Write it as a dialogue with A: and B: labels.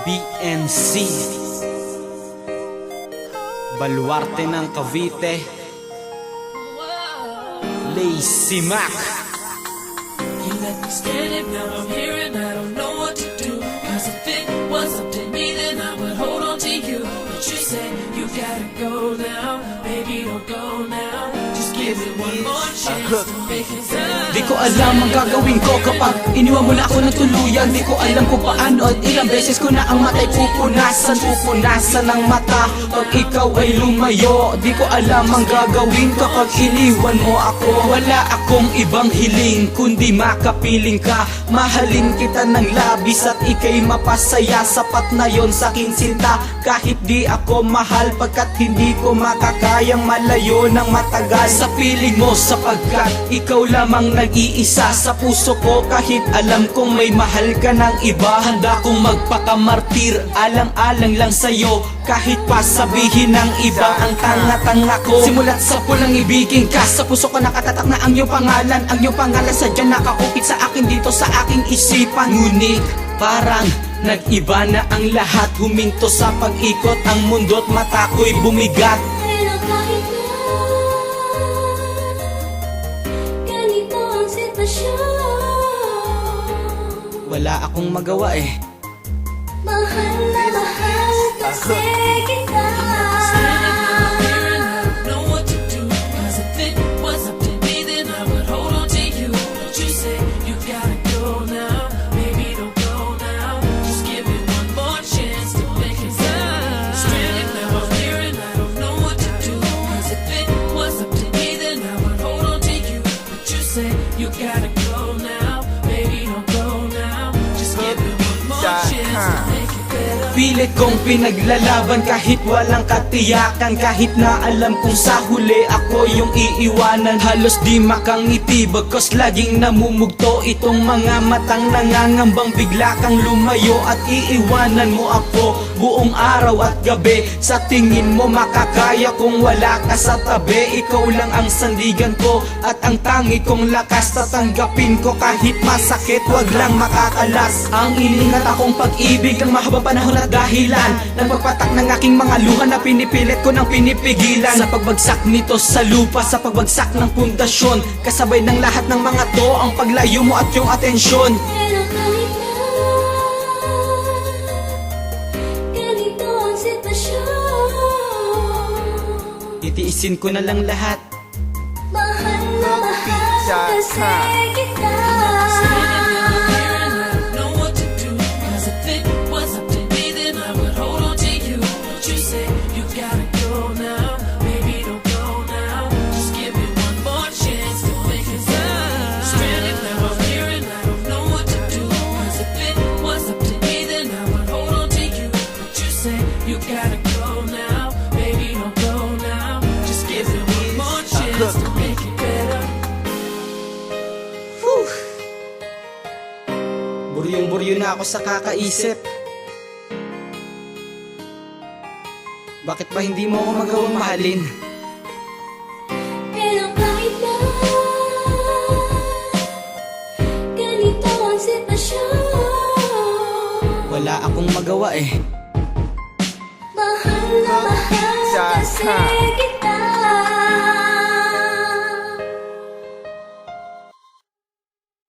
A: BNC Baluarte ng Cavite, Lazy Mac.
B: You let me stand it, now I'm here and I don't know what to do. Cause if it was up to me, then I would hold on to you. But you said you gotta go now, baby, don't go now. Just give it one more chance to make it time.
A: Di ko alam ang gagawin ko kapag iniwan mo na ako ng tuluyan. Di ko alam kung paano at ilang beses ko na ang matay pupunasan ng mata pag ikaw ay lumayo. Di ko alam ang gagawin kapag iniwan mo ako. Wala akong ibang hiling kundi makapiling ka. Mahalin kita ng labis at ika'y mapasaya. Sapat na yon sa aking sinta kahit di ako mahal, pagkat hindi ko makakayang malayo ng matagal sa piling mo, sapagkat ikaw lamang nag-iisa sa puso ko. Kahit alam kong may mahal ka ng iba, handa kong magpakamartir, alang-alang lang sa'yo. Kahit pa sabihin ng iba ang tanga-tanga ko. Simulat sa pulang ibigin ka, sa puso ko nakatatak na ang iyong pangalan. Ang iyong pangalan sadyang nakaukit sa akin dito sa aking isipan. Ngunit parang nag-iba na ang lahat. Huminto sa pag-ikot ang mundo't mata ko'y bumigat.
C: Pero kahit na ganito ang sitwasyon,
A: Wala akong magawa eh.
C: mahal na mahal kasi kita.
B: You gotta go now, baby, don't go now. Just give it one more chance to make it better.
A: Pilit kong pinaglalaban kahit walang katiyakan. Kahit na alam kong sa huli ako yung iiwanan. Halos di makangiti bagkos laging namumugto itong mga matang nangangambang bigla kang lumayo at iiwanan mo ako buong araw at gabi. Sa tingin mo makakaya kung wala ka sa tabi. Ikaw lang ang sandigan ko at ang tangi kong lakas. Tatanggapin ko kahit masakit, wag lang makakalas. Ang ilingat akong pag-ibig ng mahabang panahon at dahilan nagpagpatak ng aking mga luha na pinipilit ko ng pinipigilan. Sa pagbagsak nito sa lupa, sa pagbagsak ng pundasyon, kasabay ng lahat ng mga to ang paglayo mo at yung atensyon.
C: Pero kahit na ganito ang sitwasyon,
A: Titiisin ko na lang lahat.
C: mahal na mahal kasi kita.
B: You gotta go now, baby, don't go now. Just give it one more chance to make it better.
A: Buryong-buryo na ako sa kakaisip. Bakit ba hindi mo ako magawang mahalin?
C: Pero kahit na ganito ang sitwasyon,
A: Wala akong magawa eh.
C: mahal na mahal kasi